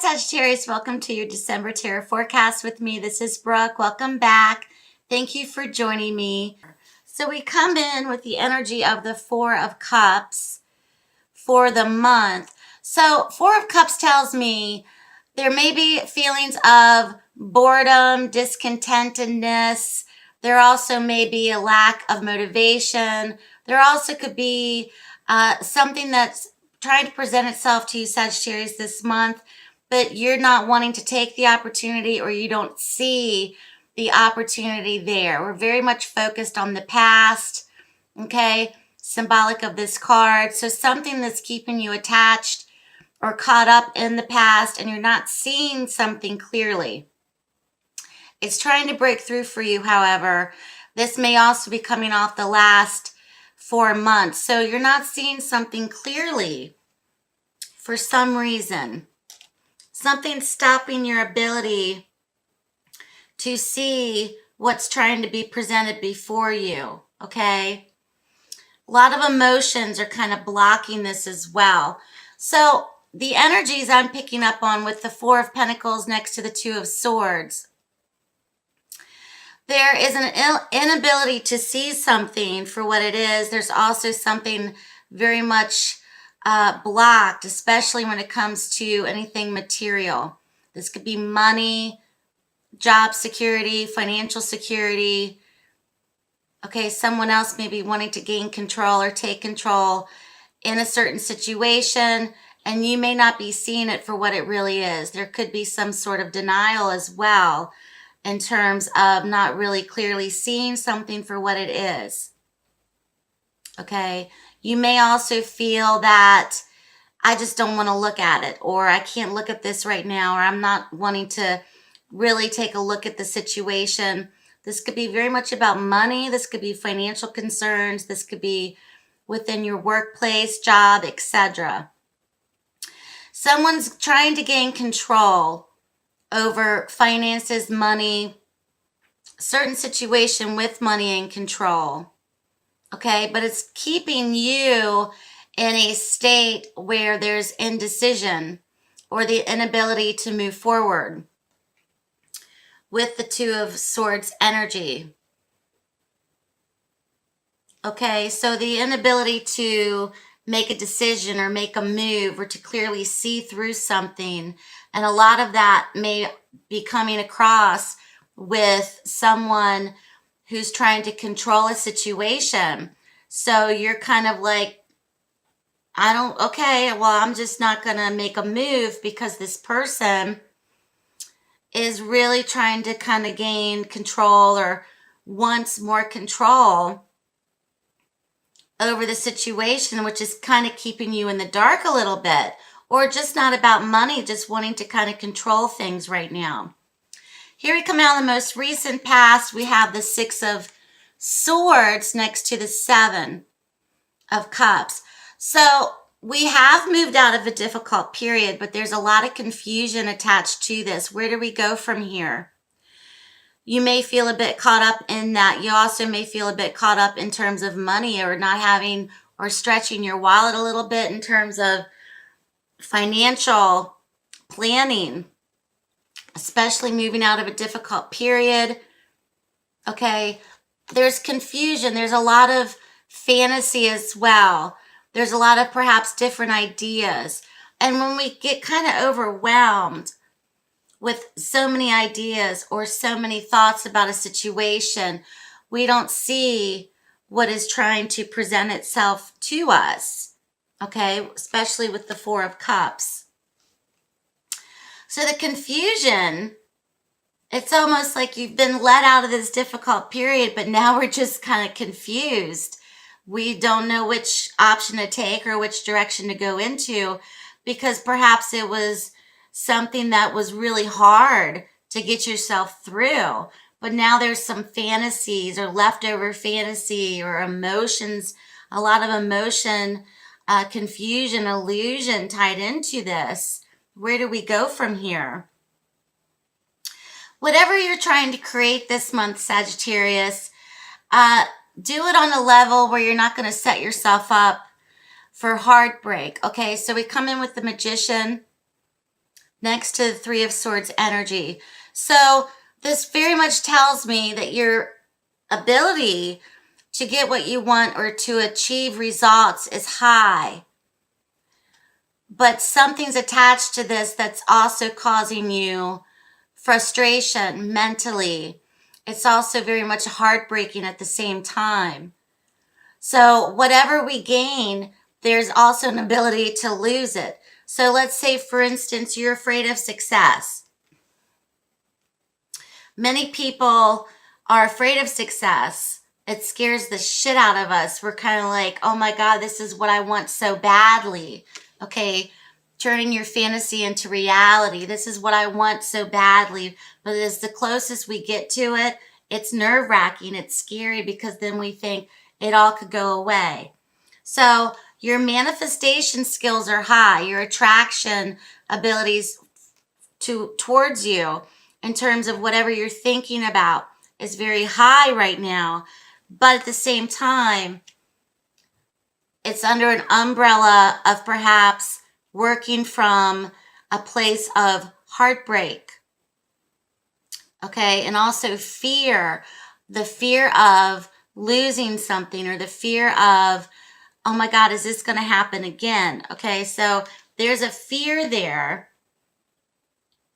Sagittarius. Welcome to your December Tarot forecast with me. This is Brooke. Welcome back. Thank you for joining me. So we come in with the energy of the Four of Cups for the month. So Four of Cups tells me there may be feelings of boredom, discontentedness. There also may be a lack of motivation. There also could be something that's trying to present itself to you, Sagittarius, this month, but you're not wanting to take the opportunity, or you don't see the opportunity there. We're very much focused on the past, okay? Symbolic of this card. So something that's keeping you attached or caught up in the past, and you're not seeing something clearly. It's trying to break through for you, however. This may also be coming off the last 4 months. So you're not seeing something clearly for some reason. Something's stopping your ability to see what's trying to be presented before you, okay? A lot of emotions are kind of blocking this as well. So the energies I'm picking up on with the Four of Pentacles next to the Two of Swords, there is an inability to see something for what it is. There's also something very much blocked, especially when it comes to anything material. This could be money, job security, financial security. Okay, someone else may be wanting to gain control or take control in a certain situation, and you may not be seeing it for what it really is. There could be some sort of denial as well, in terms of not really clearly seeing something for what it is. Okay, you may also feel that I just don't want to look at it, or I can't look at this right now, or I'm not wanting to really take a look at the situation. This could be very much about money. This could be financial concerns. This could be within your workplace, job, etc. Someone's trying to gain control over finances, money, certain situation with money and control. Okay, but it's keeping you in a state where there's indecision or the inability to move forward with the Two of Swords energy. Okay, so the inability to make a decision or make a move or to clearly see through something. And a lot of that may be coming across with someone who's trying to control a situation. So you're kind of like, I'm just not going to make a move because this person is really trying to kind of gain control or wants more control over the situation, which is kind of keeping you in the dark a little bit, or just not about money, just wanting to kind of control things right now. Here we come out in the most recent past. We have the Six of Swords next to the Seven of Cups. So we have moved out of a difficult period, but there's a lot of confusion attached to this. Where do we go from here? You may feel a bit caught up in that. You also may feel a bit caught up in terms of money, or not having, or stretching your wallet a little bit in terms of financial planning, especially moving out of a difficult period. Okay, there's confusion. There's a lot of fantasy as well. There's a lot of perhaps different ideas. And when we get kind of overwhelmed with so many ideas or so many thoughts about a situation, we don't see what is trying to present itself to us, okay? Especially with the Four of Cups. So the confusion, it's almost like you've been let out of this difficult period, but now we're just kind of confused. We don't know which option to take or which direction to go into, because perhaps it was something that was really hard to get yourself through. But now there's some fantasies or leftover fantasy or emotions, a lot of emotion, confusion, illusion tied into this. Where do we go from here? Whatever you're trying to create this month, Sagittarius, do it on a level where you're not going to set yourself up for heartbreak. Okay, so we come in with the Magician. next to the Three of Swords energy. So this very much tells me that your ability to get what you want or to achieve results is high. But something's attached to this that's also causing you frustration mentally. It's also very much heartbreaking at the same time. So whatever we gain, there's also an ability to lose it. So let's say, for instance, you're afraid of success. Many people are afraid of success. It scares the shit out of us. We're kind of like, oh my God, this is what I want so badly. Okay, turning your fantasy into reality. This is what I want so badly. But as the closest we get to it, it's nerve-wracking. It's scary because then we think it all could go away. So your manifestation skills are high. Your attraction abilities towards you in terms of whatever you're thinking about is very high right now. But at the same time, it's under an umbrella of perhaps working from a place of heartbreak. Okay, and also fear, the fear of losing something or the fear of, oh my God, is this going to happen again? Okay, so there's a fear there.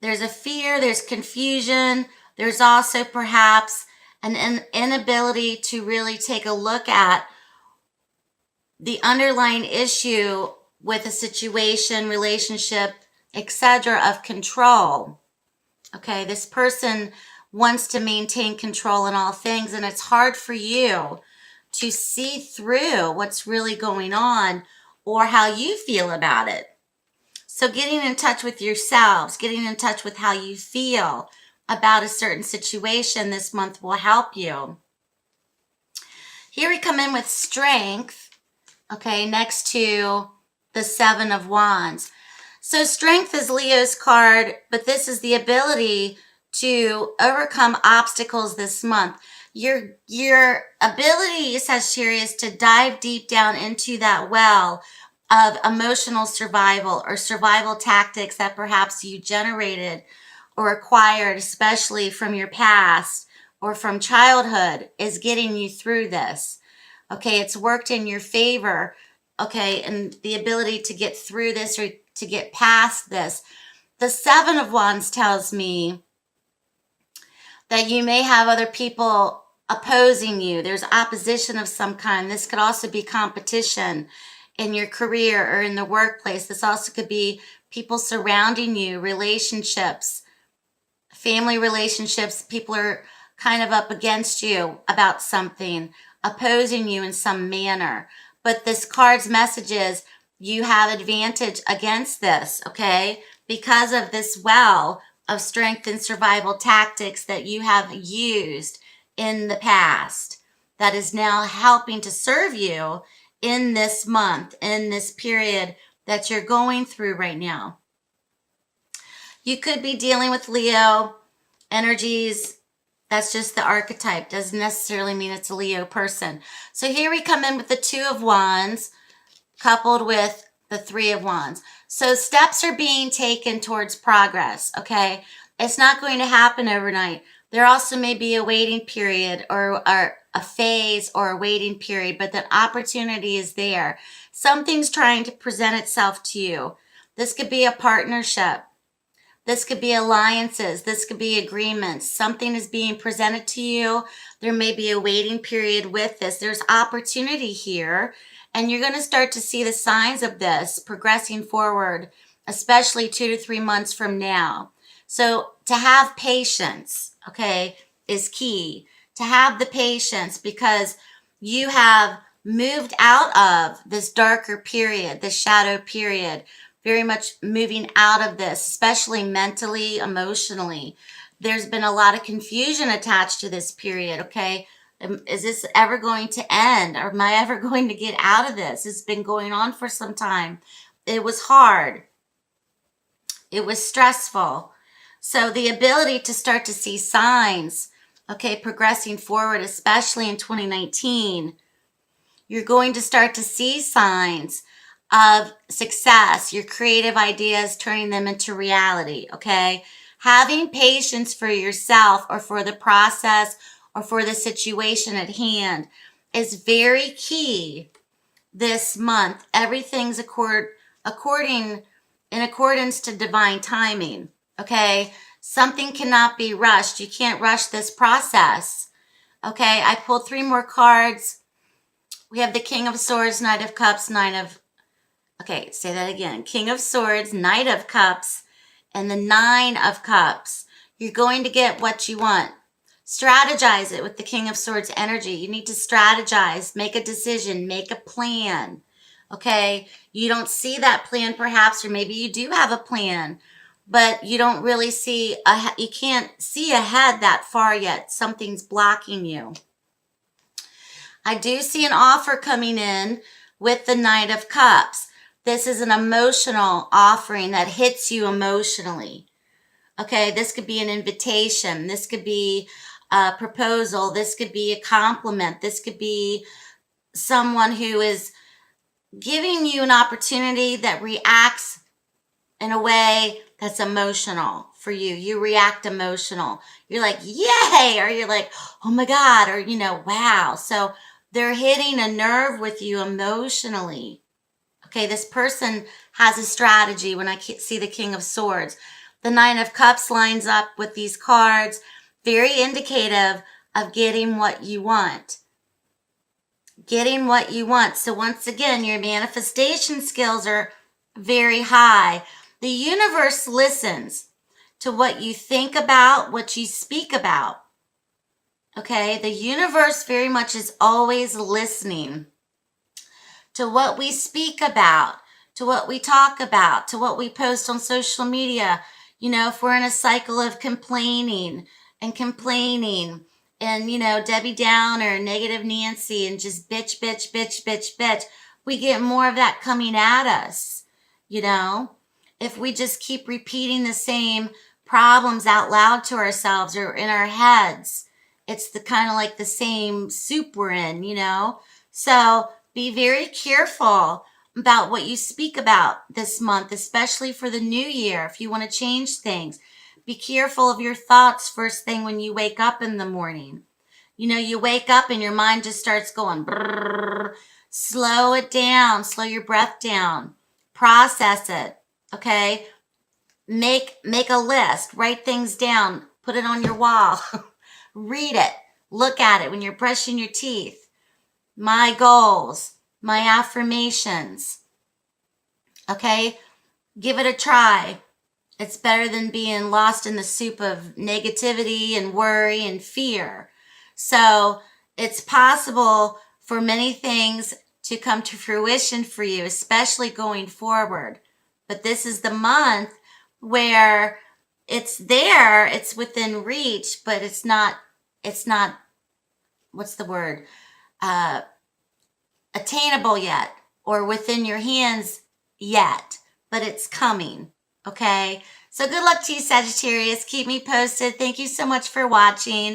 There's a fear, there's confusion. There's also perhaps an inability to really take a look at the underlying issue with a situation, relationship, etc. of control. Okay, this person wants to maintain control in all things, and it's hard for you to see through what's really going on or how you feel about it. So getting in touch with yourselves, getting in touch with how you feel about a certain situation this month will help you. Here we come in with strength, okay, next to the Seven of Wands. So strength is Leo's card, but this is the ability to overcome obstacles this month. Your ability, Sagittarius, to dive deep down into that well of emotional survival or survival tactics that perhaps you generated or acquired, especially from your past or from childhood, is getting you through this. Okay, it's worked in your favor. Okay, and the ability to get through this or to get past this. The Seven of Wands tells me that you may have other people opposing you. There's opposition of some kind. This could also be competition in your career or in the workplace. This also could be people surrounding you, relationships, family relationships. People are kind of up against you about something, opposing you in some manner. But this card's message is you have advantage against this, okay? Because of this well of strength and survival tactics that you have used in the past that is now helping to serve you in this month, in this period that you're going through right now. You could be dealing with Leo energies. That's just the archetype. Doesn't necessarily mean it's a Leo person. So here we come in with the Two of Wands coupled with the Three of Wands. So steps are being taken towards progress, okay? It's not going to happen overnight. There also may be a waiting period or a phase or a waiting period, but the opportunity is there. Something's trying to present itself to you. This could be a partnership. This could be alliances. This could be agreements. Something is being presented to you. There may be a waiting period with this. There's opportunity here, and you're going to start to see the signs of this progressing forward, especially 2 to 3 months from now. So to have patience, okay, is key. To have the patience because you have moved out of this darker period, this shadow period, very much moving out of this, especially mentally, emotionally. There's been a lot of confusion attached to this period, okay? Is this ever going to end? Or am I ever going to get out of this? It's been going on for some time. It was hard. It was stressful. So the ability to start to see signs, okay, progressing forward, especially in 2019, you're going to start to see signs of success, your creative ideas, turning them into reality, okay? Having patience for yourself or for the process or for the situation at hand is very key this month. Everything's according in accordance to divine timing, okay? Something cannot be rushed. You can't rush this process, okay? I pulled 3 more cards. We have the King of Swords, Knight of Cups, okay, say that again. King of Swords, Knight of Cups, and the 9 of Cups. You're going to get what you want. Strategize it with the King of Swords energy. You need to strategize, make a decision, make a plan. Okay? You don't see that plan perhaps, or maybe you do have a plan, but you don't really see, you can't see ahead that far yet. Something's blocking you. I do see an offer coming in with the Knight of Cups. This is an emotional offering that hits you emotionally. Okay, this could be an invitation. This could be a proposal. This could be a compliment. This could be someone who is giving you an opportunity that reacts in a way that's emotional for you. You react emotional. You're like, yay, or you're like, oh my God, or, wow. So they're hitting a nerve with you emotionally. Okay, this person has a strategy when I see the King of Swords. The Nine of Cups lines up with these cards, very indicative of getting what you want. Getting what you want. So once again, your manifestation skills are very high. The universe listens to what you think about, what you speak about. Okay, the universe very much is always listening to what we speak about, to what we talk about, to what we post on social media. If we're in a cycle of complaining and Debbie Downer, negative Nancy, and just bitch, bitch, bitch, bitch, bitch, we get more of that coming at us. If we just keep repeating the same problems out loud to ourselves or in our heads, it's the kind of like the same soup we're in, So be very careful about what you speak about this month, especially for the new year. If you want to change things, be careful of your thoughts first thing when you wake up in the morning. You wake up and your mind just starts going brrr. Slow it down, slow your breath down, process it, okay? Make a list, write things down, put it on your wall, read it, look at it when you're brushing your teeth. My goals, my affirmations, okay? Give it a try. It's better than being lost in the soup of negativity and worry and fear. So it's possible for many things to come to fruition for you, especially going forward. But this is the month where it's there, it's within reach, but it's not, what's the word? Attainable yet, or within your hands yet, but it's coming. Okay. So good luck to you, Sagittarius. Keep me posted. Thank you so much for watching.